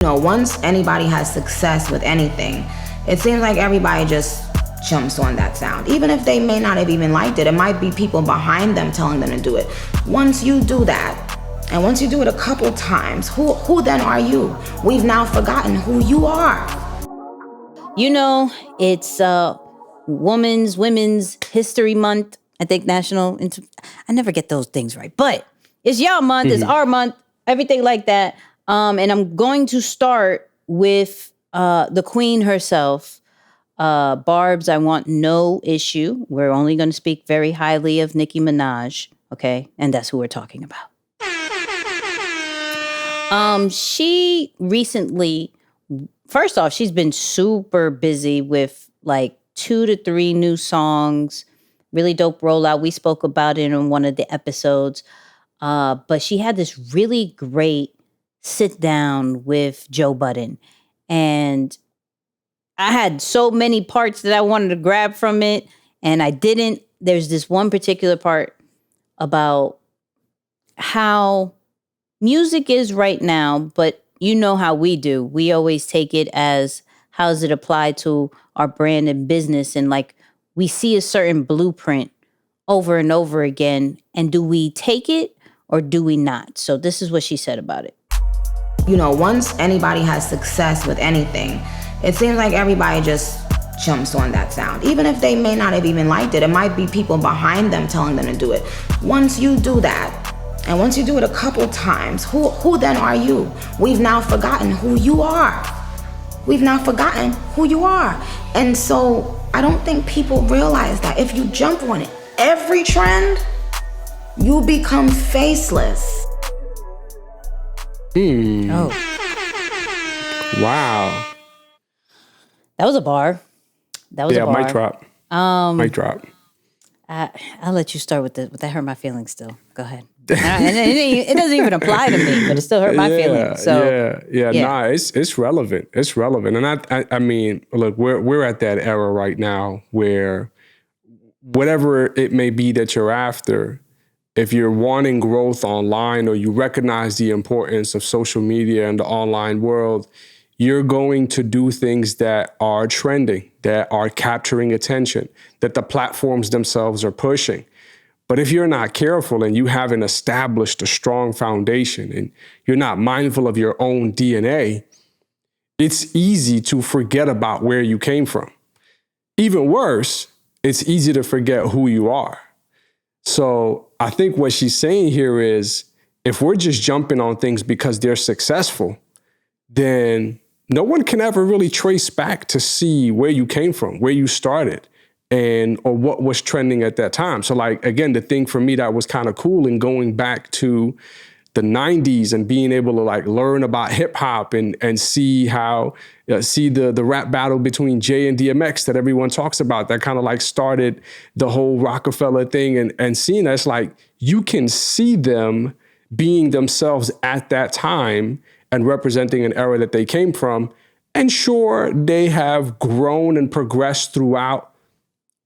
Once anybody has success with anything, it seems like everybody just jumps on that sound. Even if they may not have even liked it, it might be people behind them telling them to do it. Once you do that, and once you do it a couple times, who then are you? We've now forgotten who you are. It's Women's History Month. I think I never get those things right, but it's y'all month, it's our month, everything like that. And I'm going to start with the queen herself, Barb's I Want No Issue. We're only going to speak very highly of Nicki Minaj, okay? And that's who we're talking about. She recently, first off, she's been super busy with like 2 to 3 new songs, really dope rollout. We spoke about it in one of the episodes. But she had this really great sit down with Joe Budden. And I had so many parts that I wanted to grab from it, and I didn't. There's this one particular part about how music is right now, but you know how we do. We always take it as, how does it apply to our brand and business? And like, we see a certain blueprint over and over again. And do we take it or do we not? So this is what she said about it. Once anybody has success with anything, it seems like everybody just jumps on that sound. Even if they may not have even liked it, it might be people behind them telling them to do it. Once you do that, and once you do it a couple times, who then are you? We've now forgotten who you are. We've now forgotten who you are. And so I don't think people realize that if you jump on it, every trend, you become faceless. Oh. Wow. That was a bar. That was a bar. Mic drop. Mic drop. I'll let you start with that. Hurt my feelings still. Go ahead. And it doesn't even apply to me, but it still hurt my feelings. So yeah. Nah, it's relevant. It's relevant. And I mean, look, we're at that era right now where whatever it may be that you're after, if you're wanting growth online or you recognize the importance of social media and the online world, you're going to do things that are trending, that are capturing attention, that the platforms themselves are pushing. But if you're not careful and you haven't established a strong foundation and you're not mindful of your own DNA, it's easy to forget about where you came from. Even worse, it's easy to forget who you are. So I think what she's saying here is, if we're just jumping on things because they're successful, then no one can ever really trace back to see where you came from, where you started, or what was trending at that time. So like, again, the thing for me that was kind of cool in going back to the 90s and being able to like learn about hip hop and see how, see the rap battle between Jay and DMX that everyone talks about, that kind of like started the whole Rockefeller thing, and seeing that's like, you can see them being themselves at that time and representing an era that they came from. And sure, they have grown and progressed throughout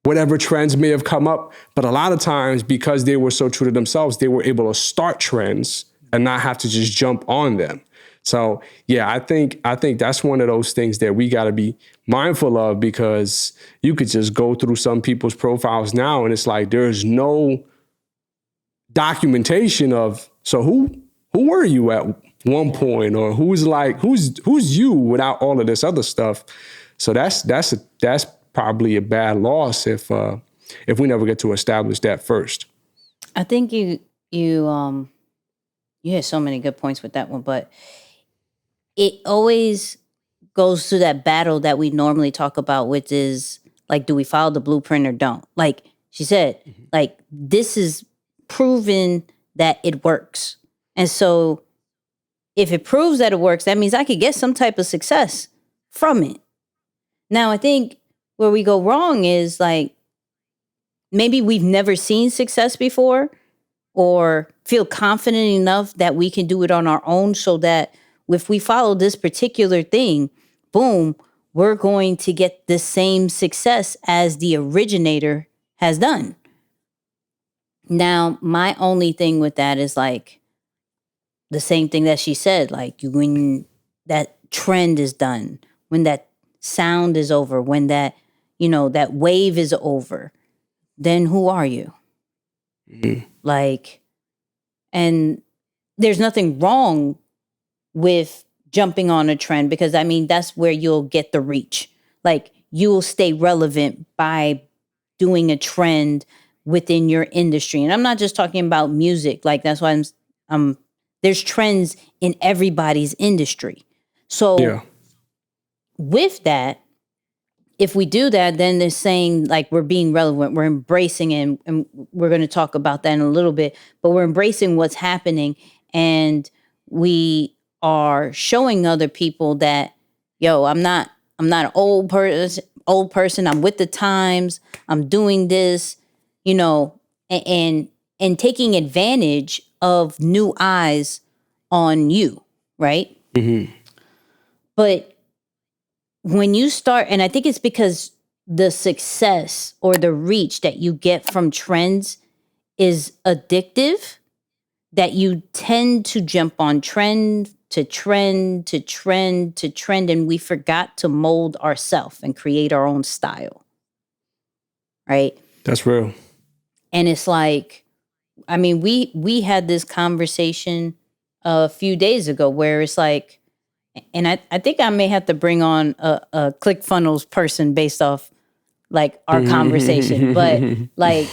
whatever trends may have come up. But a lot of times, because they were so true to themselves, they were able to start trends and not have to just jump on them. So yeah, I think that's one of those things that we got to be mindful of, because you could just go through some people's profiles now and it's like, there's no documentation of, so who were you at one point, or who's you without all of this other stuff. So that's probably a bad loss if we never get to establish that first. I think you had so many good points with that one, but it always goes to that battle that we normally talk about, which is like, do we follow the blueprint or don't? Like she said, like, this is proven that it works. And so if it proves that it works, that means I could get some type of success from it. Now, I think where we go wrong is like, maybe we've never seen success before, or feel confident enough that we can do it on our own, so that if we follow this particular thing, boom, we're going to get the same success as the originator has done. Now, my only thing with that is like the same thing that she said, like when that trend is done, when that sound is over, when that, you know, that wave is over, then who are you? Like, and there's nothing wrong with jumping on a trend, because I mean, that's where you'll get the reach. Like, you'll stay relevant by doing a trend within your industry. And I'm not just talking about music. Like, that's why there's trends in everybody's industry. So with that, if we do that, then they're saying like we're being relevant, we're embracing it, and we're going to talk about that in a little bit, but we're embracing what's happening, and we are showing other people that, yo, I'm not an old person, I'm with the times, I'm doing this, you know, and taking advantage of new eyes on you, right? But when you start, and I think it's because the success or the reach that you get from trends is addictive, that you tend to jump on trend to trend to trend to trend, and we forgot to mold ourselves and create our own style, right? That's real. And it's like, I mean, we had this conversation a few days ago where it's like, and I think I may have to bring on a ClickFunnels person based off like our conversation, but like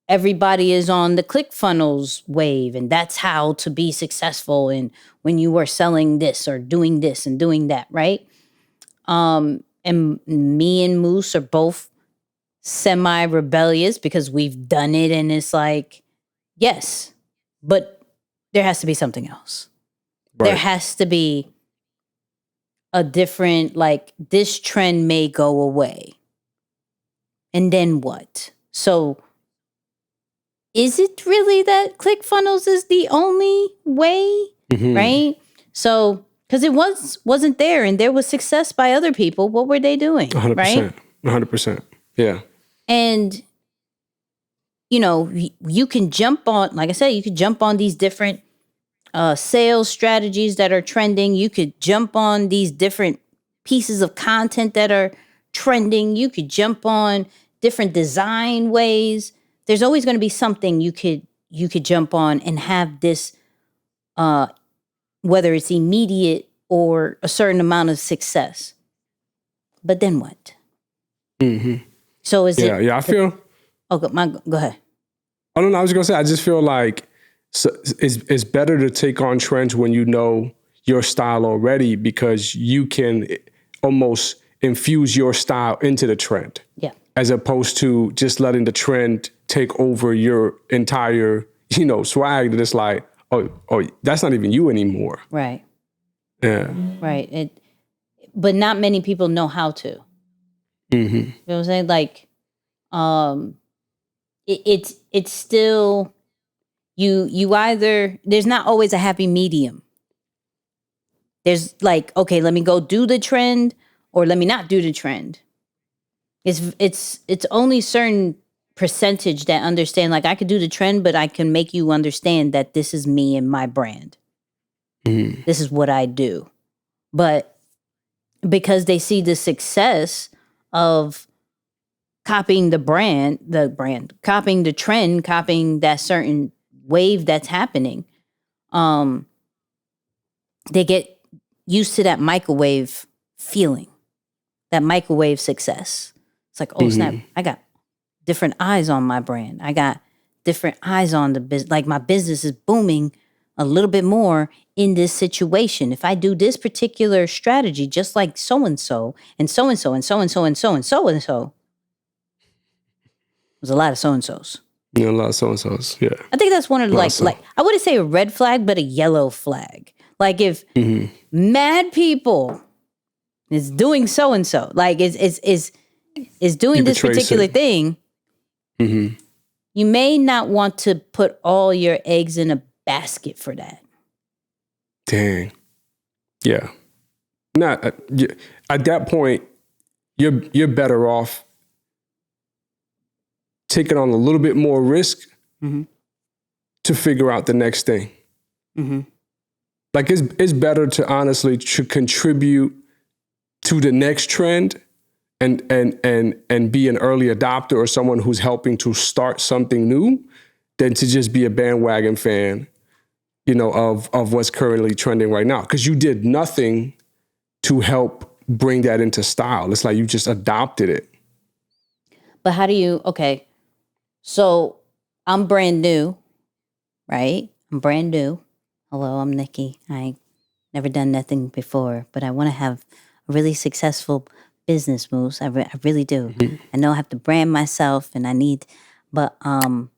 everybody is on the ClickFunnels wave, and that's how to be successful. And when you are selling this or doing this and doing that, right? And me and Moose are both semi-rebellious because we've done it, and it's like, yes, but there has to be something else. Right. There has to be a different, like, this trend may go away. And then what? So is it really that ClickFunnels is the only way? Right? So, because it wasn't there, and there was success by other people. What were they doing? 100%. Right? 100%. Yeah. And, you know, you can jump on, like I said, you could jump on these different sales strategies that are trending. You could jump on these different pieces of content that are trending. You could jump on different design ways. There's always going to be something you could jump on and have this, whether it's immediate or a certain amount of success. But then what? So is it? Yeah, I feel. Oh, go ahead. I don't know. I was gonna say, I just feel like it's better to take on trends when you know your style already, because you can almost infuse your style into the trend. Yeah. As opposed to just letting the trend take over your entire, you know, swag. That it's like, oh, that's not even you anymore. Right. Yeah. Right. But not many people know how to. You know what I'm saying? Like, it's still, you either, there's not always a happy medium. There's like, okay, let me go do the trend, or let me not do the trend. It's only certain percentage that understand, like, I could do the trend, but I can make you understand that this is me and my brand. This is what I do. But because they see the success of copying copying the trend, copying that certain wave that's happening, they get used to that microwave feeling, that microwave success. It's like, oh snap, I got different eyes on my brand. I got different eyes on the business. Like, my business is booming a little bit more in this situation. If I do this particular strategy, just like so-and-so and so-and-so and so-and-so and so and so-and-so. There's a lot of so-and-sos. Yeah, a lot of so-and-sos, yeah. I think that's one of like I wouldn't say a red flag, but a yellow flag. Like, if mad people is doing so-and-so, like is doing this particular thing, you may not want to put all your eggs in a basket for that. Dang. Yeah. At that point, you're better off taking on a little bit more risk to figure out the next thing. Like it's better to honestly contribute to the next trend and be an early adopter or someone who's helping to start something new than to just be a bandwagon fan, of what's currently trending right now. Because you did nothing to help bring that into style. It's like you just adopted it. But how do you, okay, so I'm brand new, right? I'm brand new. Hello, I'm Nicky. I ain't never done nothing before, but I want to have a really successful business moves. I really do. Mm-hmm. I know I have to brand myself and but I'm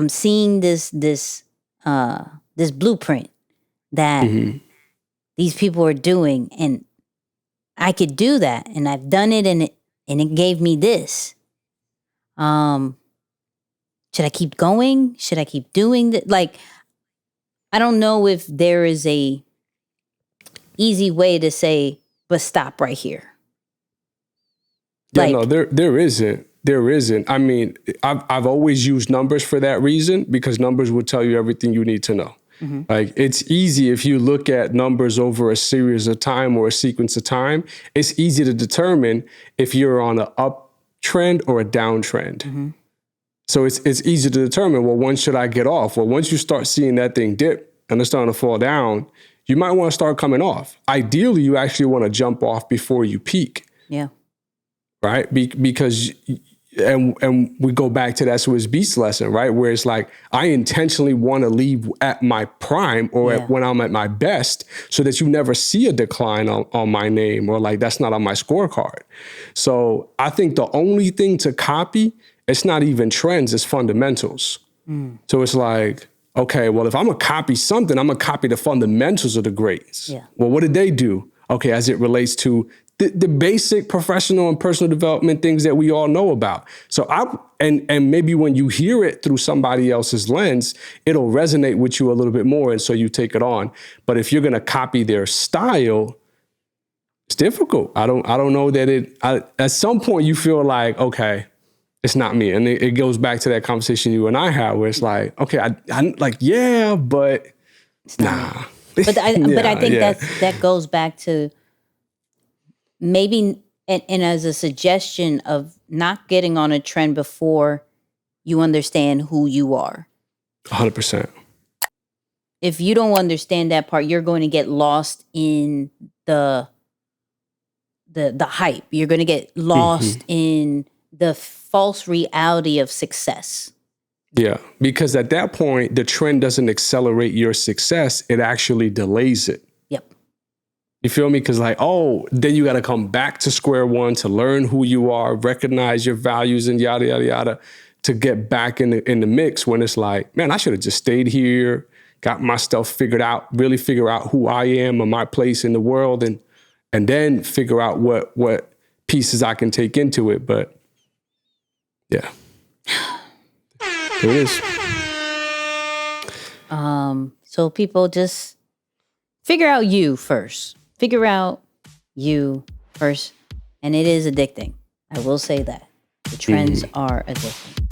seeing this blueprint that these people are doing, and I could do that, and I've done it, and it gave me this. Should I keep going? Should I keep doing that? Like, I don't know if there is a easy way to say, but stop right here. Yeah, no, there isn't. There isn't. I mean, I've always used numbers for that reason, because numbers will tell you everything you need to know. Mm-hmm. Like, it's easy if you look at numbers over a series of time or a sequence of time, it's easy to determine if you're on an uptrend or a downtrend. Mm-hmm. So it's easy to determine, well, when should I get off? Well, once you start seeing that thing dip and it's starting to fall down, you might want to start coming off. Ideally, you actually want to jump off before you peak. Yeah. Right? Because, and we go back to that Swiss Beats lesson, right? Where it's like, I intentionally want to leave at my prime or when I'm at my best, so that you never see a decline on my name, or like that's not on my scorecard. So I think the only thing to copy, it's not even trends, it's fundamentals. So it's like, okay, well, if I'm going to copy something, I'm going to copy the fundamentals of the greats. Yeah. Well, what did they do? Okay, as it relates to the basic professional and personal development things that we all know about. So and maybe when you hear it through somebody else's lens, it'll resonate with you a little bit more, and so you take it on. But if you're going to copy their style, it's difficult. I don't know that at some point you feel like, okay, it's not me. And it goes back to that conversation you and I had, where it's like, okay, I'm like, yeah, but nah. But I think that goes back to maybe, and as a suggestion of not getting on a trend before you understand who you are. 100%. If you don't understand that part, you're going to get lost in the hype. You're going to get lost in the false reality of success. Yeah, because at that point, the trend doesn't accelerate your success. It actually delays it. Yep. You feel me? Because then you got to come back to square one to learn who you are, recognize your values and yada, yada, yada, to get back in the mix, when it's like, man, I should have just stayed here, got my stuff figured out, really figure out who I am and my place in the world, and then figure out what pieces I can take into it. But yeah, there it is. So people just figure out you first. Figure out you first. And it is addicting. I will say that. The trends are addicting.